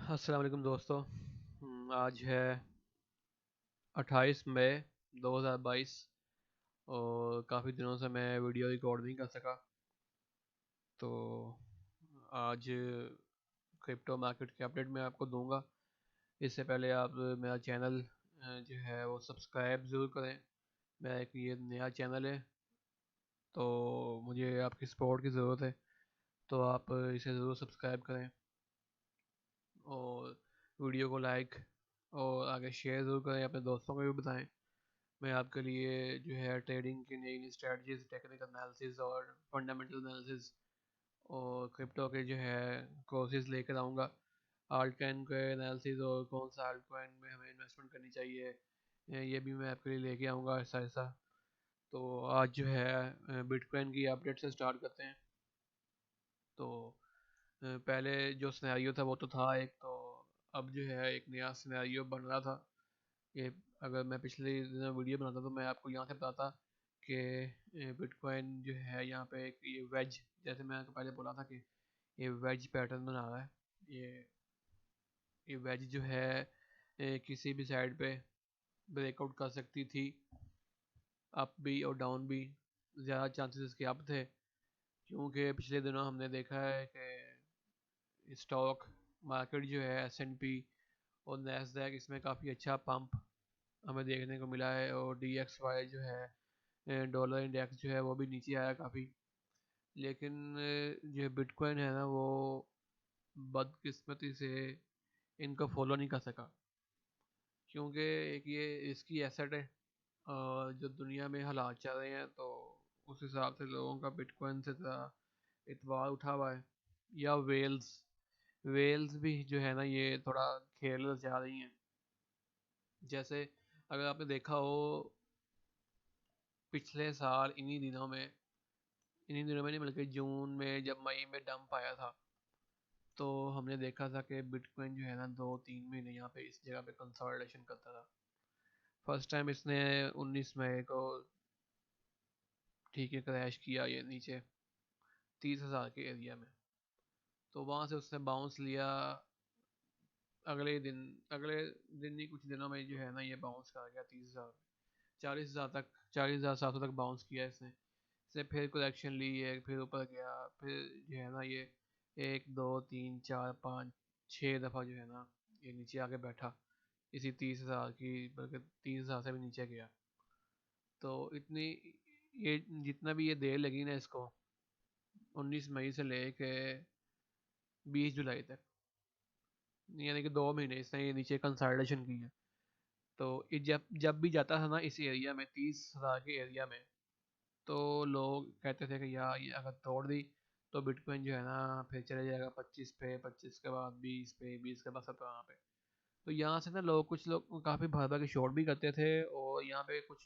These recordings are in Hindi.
अस्सलाम वालेकुम दोस्तों। आज है 28 मई 2022 और काफ़ी दिनों से मैं वीडियो रिकॉर्ड नहीं कर सका। तो आज क्रिप्टो मार्केट की अपडेट मैं आपको दूंगा। इससे पहले आप मेरा चैनल जो है वो सब्सक्राइब ज़रूर करें। मेरा एक ये नया चैनल है, तो मुझे आपकी सपोर्ट की ज़रूरत है। तो आप इसे ज़रूर सब्सक्राइब करें और वीडियो को लाइक और आगे शेयर ज़रूर करें, अपने दोस्तों को भी बताएं। मैं आपके लिए जो है ट्रेडिंग की नई नई स्ट्रेटजीज, टेक्निकल एनालिसिस और फंडामेंटल एनालिसिस और क्रिप्टो के जो है कोर्सेज लेकर आऊँगा। आल्ट कॉइन के एनालिसिस और कौन सा आल्ट कॉइन में हमें इन्वेस्टमेंट करनी चाहिए, ये भी मैं आपके लिए लेके आऊँगा ऐसा ऐसा। तो आज जो है बिटकॉइन की अपडेट से स्टार्ट करते हैं। तो पहले जो सिनेरियो था वो तो था एक, तो अब जो है एक नया सिनेरियो बन रहा था। ये अगर मैं पिछले दिनों वीडियो बनाता तो मैं आपको यहाँ से बताता कि बिटकॉइन जो है यहाँ पे एक ये वेज, जैसे मैं आपको पहले बोला था कि ये वेज पैटर्न बना रहा है। ये ये वेज जो है किसी भी साइड पे ब्रेकआउट कर सकती थी, अप भी और डाउन भी। ज़्यादा चांसेस इसके अप थे, क्योंकि पिछले दिनों हमने देखा है कि स्टॉक मार्केट जो है S&P और नैस्डैक, इसमें काफ़ी अच्छा पंप हमें देखने को मिला है। और DXY जो है डॉलर इंडेक्स जो है वो भी नीचे आया काफ़ी। लेकिन जो बिटकॉइन है ना वो बदकिस्मती से इनको फॉलो नहीं कर सका, क्योंकि एक ये इसकी एसेट है और जो दुनिया में हालात चल रहे हैं तो उस हिसाब से लोगों का बिटकॉइन से ज़रा इतबार उठा हुआ है। या वेल्स वेल्स भी जो है ना ये थोड़ा खेल जा रही हैं। जैसे अगर आपने देखा हो पिछले साल इन्हीं दिनों में नहीं बल्कि जून में जब मई में डंप आया था, तो हमने देखा था कि बिटकॉइन जो है ना 2-3 महीने यहाँ पे इस जगह पे कंसोलिडेशन करता था। फर्स्ट टाइम इसने 19 मई को ठीक है क्रैश किया ये नीचे 30,000 के एरिया में। तो वहाँ से उसने बाउंस लिया। अगले दिन ही कुछ दिनों में जो है ना ये बाउंस कर गया 30,000, 40,000 तक, 40,700 तक बाउंस किया इसने। इसने फिर करेक्शन ली है, फिर ऊपर गया, फिर जो है ना ये 1 2 3 4 5 6 दफ़ा जो है ना ये नीचे आके बैठा इसी 30,000 की, बल्कि 30,000 से भी नीचे गया। तो इतनी ये जितना भी ये देर लगी ना इसको, 19 मई से लेके 20 जुलाई तक, यानी कि 2 महीने इसने ये नीचे कंसोलिडेशन की है। तो ये जब जब भी जाता था ना इस एरिया में 30,000 के एरिया में, तो लोग कहते थे कि यार ये अगर तोड़ दी तो बिटकॉइन जो है ना फिर चले जाएगा 25 पे, 25 के बाद 20 पे, 20 के बाद 17 पे। तो यहाँ से ना लोग, कुछ लोग काफ़ी भर भर के शॉर्ट भी करते थे और यहाँ पे कुछ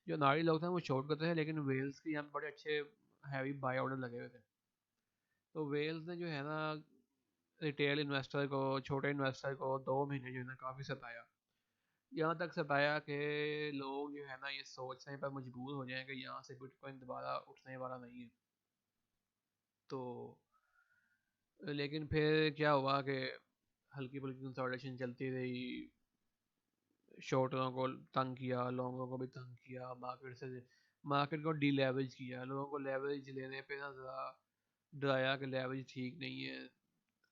जो नाड़ी लोग थे वो शॉर्ट करते थे, लेकिन वेल्स के यहाँ पे बड़े अच्छे हैवी बाय ऑर्डर लगे हुए थे। तो वेल्स ने जो है ना रिटेल इन्वेस्टर को, छोटे इन्वेस्टर को 2 महीने जो है ना काफ़ी सताया। यहाँ तक सताया कि लोग जो है ना ये सोचने पर मजबूर हो जाएं कि यहाँ से बिटकॉइन दोबारा उठने वाला नहीं है। तो लेकिन फिर क्या हुआ कि हल्की फुल्की कंसोलिडेशन चलती रही, शॉर्टरों को तंग किया, लॉन्गों को भी तंग किया, मार्केट को डीलेवरेज किया, लोगों को लेवरेज लेने पे ना ज़रा डराया कि लेवरेज ठीक नहीं है,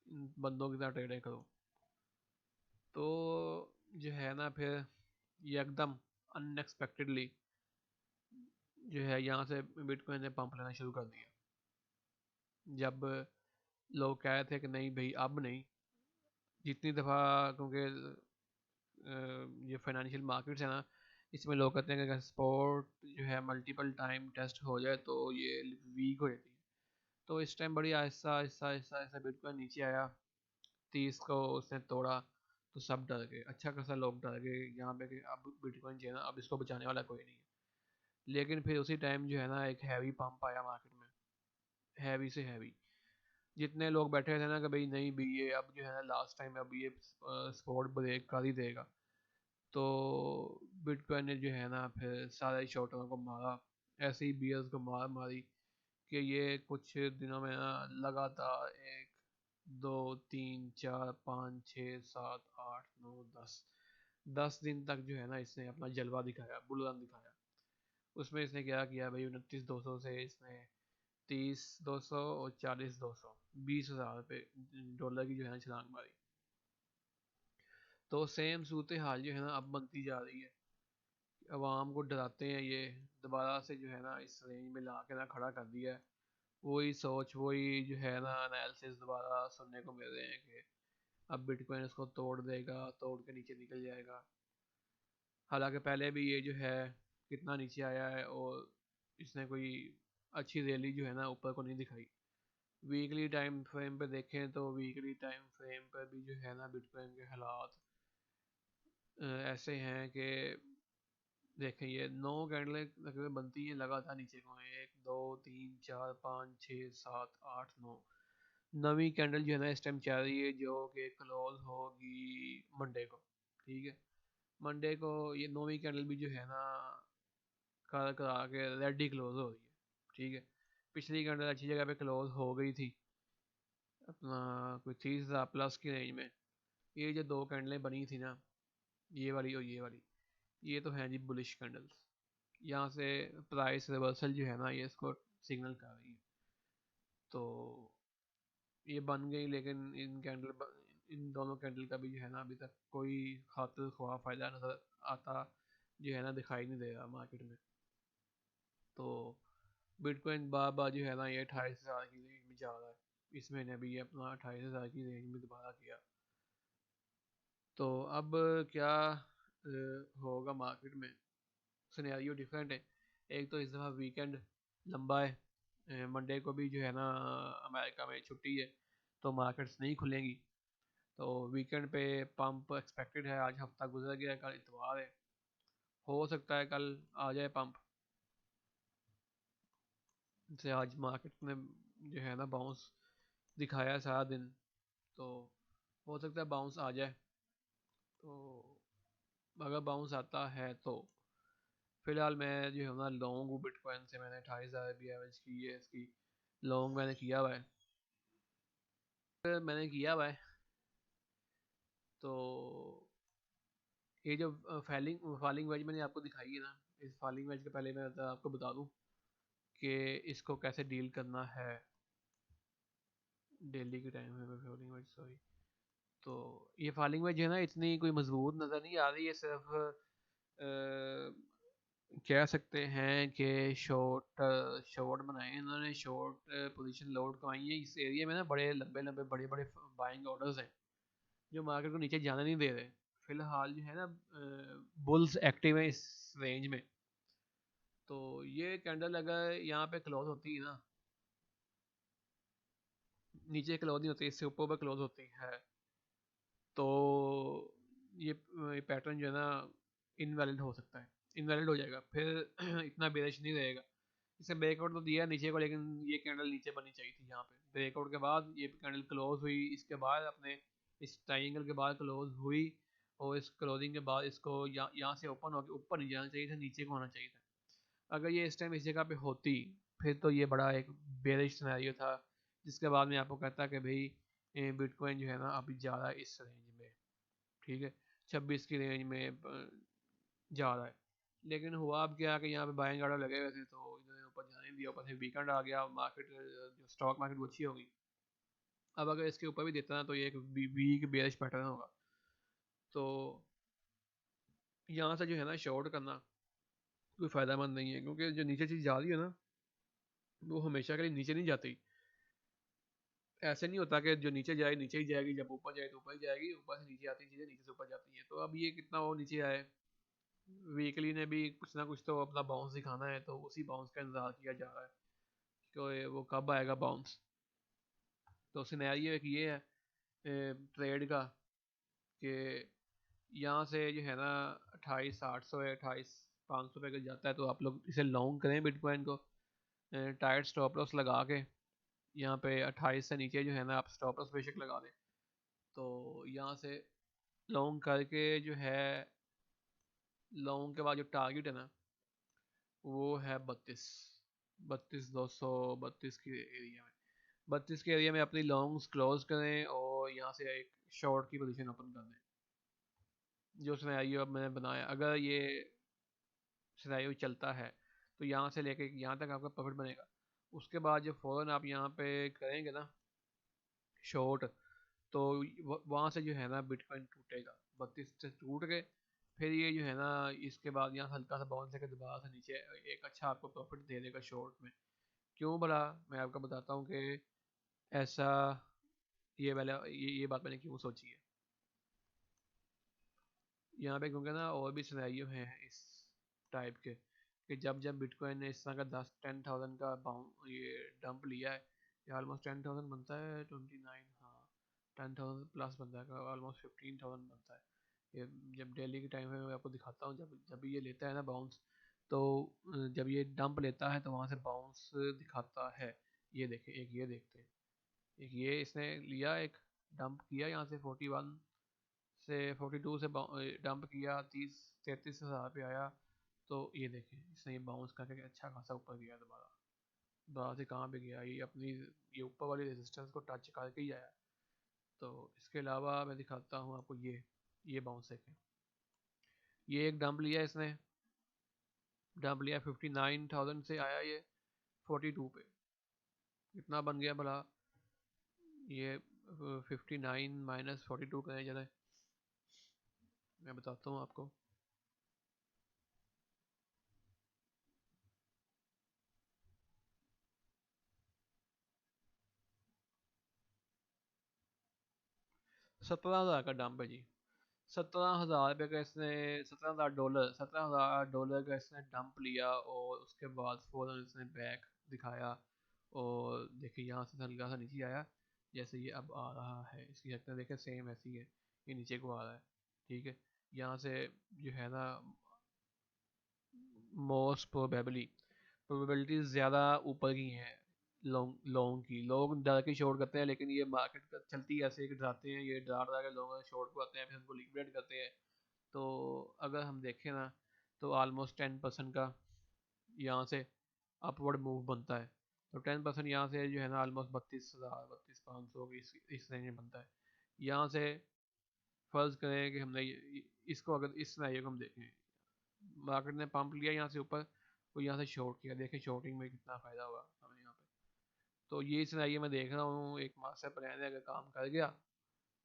इन बंदों की तरह ट्रेडिंग करो। तो जो है ना फिर ये एकदम अनएक्सपेक्टेडली जो है यहाँ से बिटकॉइन ने पंप लेना शुरू कर दिया। जब लोग कह रहे थे कि नहीं भाई अब नहीं, जितनी दफ़ा, क्योंकि ये फाइनेंशियल मार्केट्स है ना, इसमें लोग कहते हैं कि अगर सपोर्ट जो है मल्टीपल टाइम टेस्ट हो जाए तो ये वीक हो जाती है। तो इस टाइम बड़ी आहिस्ता आहिस्ता आहिस्ता आहिस्ता बिटकॉइन नीचे आया, 30 को उसने तोड़ा। तो सब डर गए, अच्छा खासा लोग डर गए यहाँ पे कि अब बिटकॉइन जो है ना अब इसको बचाने वाला कोई नहीं है। लेकिन फिर उसी टाइम जो है ना एक हैवी पंप आया मार्केट में, हैवी से हैवी। जितने लोग बैठे थे ना कि भाई नहीं भी ये अब जो है ना लास्ट टाइम, अब ये स्पॉट ब्रेक कर ही देगा, तो बिटकॉइन ने जो है ना फिर सारे शॉर्टरों को मारा, ऐसे ही बियर्स को मार मारी कि ये कुछ दिनों में ना लगातार 1 दो, तीन, चार, पाँच, छः, सात, आठ, नौ, 10 दिन तक जो है ना इसने अपना जलवा दिखाया, बुलंद दिखाया। उसमें इसने क्या किया भाई, 29,200 से इसने 30,200 और 40,200, 20,000 डॉलर की जो है ना छलांग मारी। तो सेम सूरत हाल जो है ना अब बनती जा रही है। अवाम को डराते हैं ये, दोबारा से जो है ना इस रेंज में ला के ना खड़ा कर दिया है। वही सोच, वही जो है ना एनालिसिस दोबारा सुनने को मिल रहे हैं कि अब बिटकॉइन इसको तोड़ देगा, तोड़ के नीचे निकल जाएगा। हालांकि पहले भी ये जो है कितना नीचे आया है और इसने कोई अच्छी रैली जो है ना ऊपर को नहीं दिखाई। वीकली टाइम फ्रेम पे देखें तो वीकली टाइम फ्रेम पे भी जो है ना बिटकॉइन के हालात ऐसे हैं कि देखें, ये 9 कैंडलें तकरीबन बनती हैं लगातार नीचे को, 1, 2, 3, 4, 5, 6, 7, 8, 9। नवी कैंडल जो है ना इस टाइम चल रही है जो कि क्लोज होगी मंडे को। ठीक है, मंडे को ये नौवीं कैंडल भी जो है ना करा करा के रेड ही क्लोज हो रही है। ठीक है, पिछली कैंडल अच्छी जगह पे क्लोज हो गई थी अपना कोई 30,000 प्लस की रेंज में। ये जो दो कैंडलें बनी थी ना, ये वाली और ये वाली, ये तो है जी बुलिश कैंडल्स। यहाँ से प्राइस रिवर्सल जो है ना ये इसको सिग्नल कर रही है। तो ये बन गई, लेकिन इन दोनों कैंडल का भी जो है ना अभी तक कोई खातिर ख्वाह फायदा नजर आता जो है ना दिखाई नहीं दे रहा मार्केट में। तो बिटकॉइन बार बार जो है ना ये 28,000 की रेंज में जा रहा है। इस महीने भी ये अपना 28,000 की रेंज में दोबारा किया। तो अब क्या होगा मार्केट में, सिनेरियो डिफरेंट है। एक तो इस दफ़ा वीकेंड लंबा है, मंडे को भी जो है ना अमेरिका में छुट्टी है, तो मार्केट्स नहीं खुलेंगी। तो वीकेंड पे पंप एक्सपेक्टेड है। आज हफ्ता गुजर गया, कल इतवार है, हो सकता है कल आ जाए पंप। से आज मार्केट ने जो है ना बाउंस दिखाया है सारा दिन, तो हो सकता है बाउंस आ जाए। तो अगर बाउंस आता है तो फिलहाल मैं जो है ना लॉन्ग हूँ बिटकॉइन से। मैंने 28,000 भी एवरेज की है इसकी, लॉन्ग मैंने किया हुआ है। मैंने किया हुआ है। तो ये जो फॉलिंग फॉलिंग वेज मैंने आपको दिखाई है ना, इस फॉलिंग वेज के पहले मैं आपको बता दूं कि इसको कैसे डील करना है डेली के टाइम में। Falling veg, sorry. तो ये फॉलिंग वेज है ना इतनी कोई मजबूत नज़र नहीं आ रही है, सिर्फ कह सकते हैं कि शॉर्ट शॉर्ट बनाए इन्होंने, शॉर्ट पोजीशन लोड करवाई है इस एरिया में ना। बड़े लंबे लंबे बड़े बड़े बाइंग ऑर्डर्स हैं जो मार्केट को नीचे जाने नहीं दे रहे। फिलहाल जो है ना बुल्स एक्टिव है इस रेंज में। तो ये कैंडल अगर यहाँ पे क्लोज होती है ना, नीचे क्लोज नहीं होती, इससे ऊपर पर क्लोज होती है, तो ये पैटर्न जो है ना इनवैलिड हो सकता है, इनवैलिड हो जाएगा फिर। इतना बेरिश नहीं रहेगा। इसने ब्रेकआउट तो दिया नीचे को, लेकिन ये कैंडल नीचे बननी चाहिए थी। यहाँ पे ब्रेकआउट के बाद ये कैंडल क्लोज हुई, इसके बाद अपने इस ट्रायंगल के बाद क्लोज हुई, और इस क्लोजिंग के बाद इसको यहाँ से ओपन होकर ऊपर नहीं जाना चाहिए था, नीचे को होना चाहिए था। अगर ये इस टाइम इस जगह पे होती फिर तो ये बड़ा एक बेरिश सिनेरियो था, जिसके बाद मैं आपको कहता कि भाई बिटकॉइन जो है ना अभी जा रहा है इस रेंज में। ठीक है, 26 की रेंज में जा रहा है। लेकिन हुआ अब क्या कि यहाँ पे बाइंग ऑर्डर लगे हुए थे, तो इन्होंने ऊपर जाने नहीं दिया। ऊपर से वीकेंड आ गया, मार्केट जो स्टॉक मार्केट वो अच्छी होगी। अब अगर इसके ऊपर भी देता ना तो ये एक वीक बेयरिश पैटर्न होगा। तो यहाँ से जो है ना शॉर्ट करना कोई फायदा मंद नहीं है, क्योंकि जो नीचे चीज़ जा रही है ना वो हमेशा के लिए नीचे नहीं जाती। ऐसे नहीं होता कि जो नीचे जाए नीचे ही जाएगी, जब ऊपर जाए तो ऊपर ही जाएगी, ऊपर से नीचे आती चीज़ें नीचे से ऊपर जाती हैं। तो अब ये कितना वो नीचे आए, वीकली ने भी कुछ ना कुछ तो अपना बाउंस दिखाना है, तो उसी बाउंस का इंतजार किया जा रहा है कि वो कब आएगा बाउंस। तो सिनेरियो एक ये है ट्रेड का कि यहाँ से जो है ना 28,800 है, 28,500 पे अगर जाता है तो आप लोग इसे लॉन्ग करें बिटकॉइन को, टाइट स्टॉप लॉस लगा के। यहाँ पे 28 से नीचे जो है ना आप स्टॉप लॉस बेशक लगा दें। तो यहाँ से लॉन्ग करके जो है, लॉन्ग के बाद जो टारगेट है ना वो है 32, 32,200, 32 के एरिया में। 32 के एरिया में अपनी लॉन्ग्स क्लोज करें और यहाँ से एक शॉर्ट की पोजीशन ओपन कर दें। जो सिनेरियो अब मैंने बनाया, अगर ये सिनेरियो चलता है तो यहाँ से लेके यहाँ तक आपका प्रॉफिट बनेगा। उसके बाद जब फ़ौरन आप यहाँ पे करेंगे ना शॉर्ट, तो वहाँ से जो है ना बिटकॉइन टूटेगा, 32 से टूट के फिर ये जो है ना इसके बाद यहाँ हल्का सा बाउंस करके दोबारा से नीचे एक अच्छा आपको प्रॉफिट दे देगा शॉर्ट में। क्यों भला, मैं आपको बताता हूँ कि ऐसा ये बात मैंने क्यों सोची है यहाँ पे, क्योंकि ना और भी सिनेरियो हैं इस टाइप के कि जब जब बिटकॉइन ने इस तरह का 10-10,000 का ये डंप लिया है, ये ऑलमोस्ट 10,000 बनता है 29, हाँ 10,000 प्लस बनता है, ऑलमोस्ट 15,000 बनता है ये। जब डेली के टाइम में मैं आपको दिखाता हूँ, जब जब ये लेता है ना बाउंस, तो जब ये डंप लेता है तो वहाँ से बाउंस दिखाता है। ये देखें, एक ये देखते हैं, एक ये इसने लिया, एक डंप किया यहाँ से 41 से 42 से डंप किया, 33,000 पे आया। तो ये देखें इसने ये बाउंस करके अच्छा खासा ऊपर गया, दोबारा दोबारा से कहाँ पे गया, ये अपनी ये ऊपर वाली रेजिस्टेंस को टच करके ही आया। तो इसके अलावा मैं दिखाता हूँ आपको, ये बाउंस देखें, ये एक डंप लिया इसने, डंप लिया 59,000 से आया ये 42 पे, कितना बन गया भला ये 59 माइनस 42 करें जरा, मैं बताता हूँ आपको। 17,000 का डंप है जी, 17,000 रुपये का इसने, $17,000 का इसने डंप लिया और उसके बाद फ़ौरन इसने बैक दिखाया और देखिए यहाँ से हल्का सा नीचे आया, जैसे ये अब आ रहा है इसकी शक्ल देखें सेम ऐसी है, ये नीचे को आ रहा है। ठीक है, यहाँ से जो है ना मोस्ट प्रोबेबिलिटी ज़्यादा ऊपर की हैं लोगों की, लोग डर के शॉर्ट करते हैं, लेकिन ये मार्केट चलती ऐसे कि डराते हैं, ये डरा डरा के लोगों शॉर्ट को आते हैं, फिर उनको लिक्विडेट करते हैं। तो अगर हम देखें ना तो ऑलमोस्ट 10% का यहाँ से अपवर्ड मूव बनता है। तो 10% यहाँ से जो है ना ऑलमोस्ट 32,000 32,500 इस रेंज में बनता है। यहाँ से फर्ज करें कि हमने इसको, अगर इस सिनेरियो को हम देखें, मार्केट ने पंप लिया यहाँ से ऊपर, तो यहाँ से शॉर्ट किया, देखें शॉर्टिंग में कितना फ़ायदा हुआ हमें यहाँ पे। तो ये सिनेरियो मैं देख रहा हूँ, एक मास्टर प्लान है, अगर काम कर गया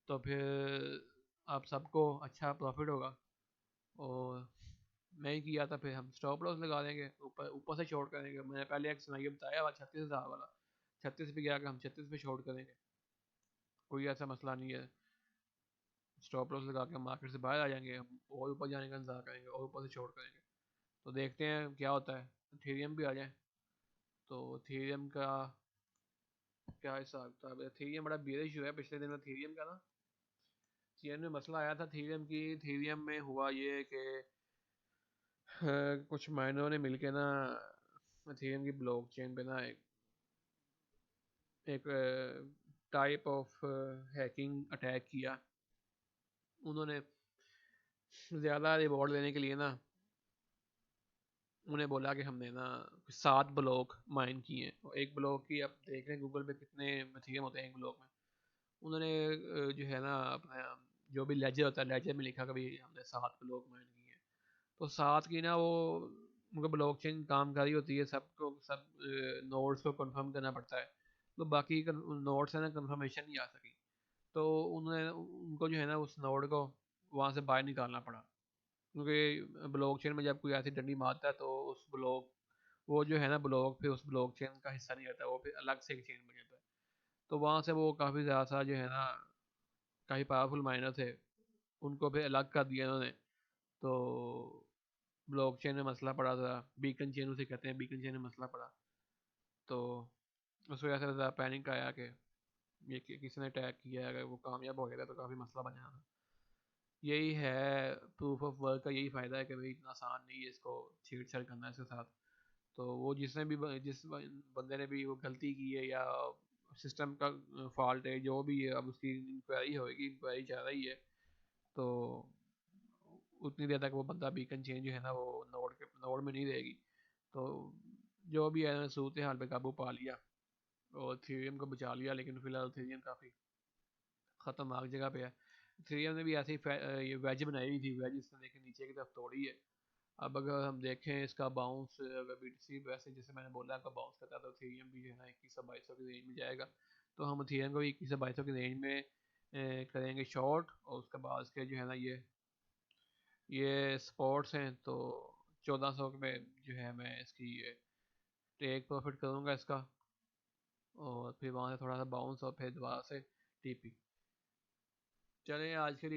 तो फिर आप सबको अच्छा प्रॉफिट होगा। और नहीं किया था फिर हम स्टॉप लॉस लगा देंगे, ऊपर ऊपर से शॉर्ट करेंगे। मैंने पहले एक सिनेरियो बताया हुआ 36,000 वाला, 36 पे गया कि हम 36 पे शॉर्ट करेंगे, कोई ऐसा मसला नहीं है। स्टॉप लॉस लगा के हम मार्केट से बाहर आ जाएंगे, हम और ऊपर जाने का इंतजार करेंगे और ऊपर से शॉर्ट करेंगे। तो देखते हैं क्या होता है, थीरियम भी आ जाए। तो थीरियम का क्या हिसाब किताब है, थीरियम बड़ा बेरिश हुआ है पिछले दिन में थीरियम का ना। थीरियम में मसला आया था थीरियम की, थीरियम में हुआ ये कि कुछ माइनरों ने मिलके ना इथेरियम की ब्लॉकचेन पे ना एक टाइप ऑफ हैकिंग अटैक किया। उन्होंने ज़्यादा रिवॉर्ड लेने के लिए ना उन्हें बोला कि हमने ना 7 ब्लॉक माइन किए हैं, और एक ब्लॉक की आप देख रहे हैं गूगल पे कितने इथेरियम होते हैं एक ब्लॉक में। उन्होंने जो है ना अपना जो भी लेजर होता है, लेजर में लिखा कभी हमने 7 ब्लॉक माइन किए हैं। तो 7 की ना वो उनका ब्लॉकचेन काम कर रही होती है, सबको सब नोड्स को कंफर्म करना पड़ता है। तो बाकी नोड से ना कंफर्मेशन नहीं आ सकी, तो उन्होंने उनको जो है ना उस नोड को वहाँ से बाहर निकालना पड़ा, क्योंकि ब्लॉकचेन में जब कोई ऐसी डंडी मारता है तो उस ब्लॉक वो जो है ना ब्लॉक फिर उस ब्लॉकचेन का हिस्सा नहीं रहता, वो फिर अलग से एक चेन बन जाता है। तो वहाँ से वो काफ़ी ज़्यादा जो है ना काफ़ी पावरफुल माइनर थे, उनको फिर अलग कर दिया उन्होंने। तो ब्लॉकचेन में मसला पड़ा था, बीकन चेन उसे कहते हैं, बीकन चेन में मसला पड़ा। तो उस वजह से ज़्यादा पैनिक आया कि ये किसी ने अटैक किया है, अगर वो कामयाब हो गया था तो काफ़ी मसला बन जाना था। यही है प्रूफ ऑफ वर्क का, यही फ़ायदा है कि भाई इतना आसान नहीं है इसको छेड़छाड़ करना इसके साथ। तो वो जिसने भी जिस बंदे ने भी वो गलती की है या सिस्टम का फॉल्ट है जो भी है, अब उसकी इंक्वायरी होगी, इंक्वायरी चल रही है। तो उतनी देर तक वो बंदा बीकन चेंज जो है ना वो नोड में नहीं रहेगी। तो जो भी है सूरत हाल पे काबू पा लिया, और थीरियम को बचा लिया, लेकिन फिलहाल थीरियम काफ़ी ख़तरनाक जगह पे है। थीरियम ने भी ऐसे ही ये वेज बनाई हुई थी, वेज इसने देखिए नीचे की तरफ तोड़ी है। अब अगर हम देखें इसका बाउंस, अगर BTC वैसे जैसे मैंने बोला आपका बाउंस करता है, तो थीरियम भी जो है ना 2100-2200 की रेंज में जाएगा। तो हम थीरियम को भी 2100-2200 की रेंज में करेंगे शॉर्ट, और उसके बाद इसके जो है ना ये स्पॉट्स हैं, तो 1400 में जो है मैं इसकी टेक प्रॉफिट करूँगा इसका, और फिर वहाँ से थोड़ा सा बाउंस और फिर दोबारा से TP। चलें आज के लिए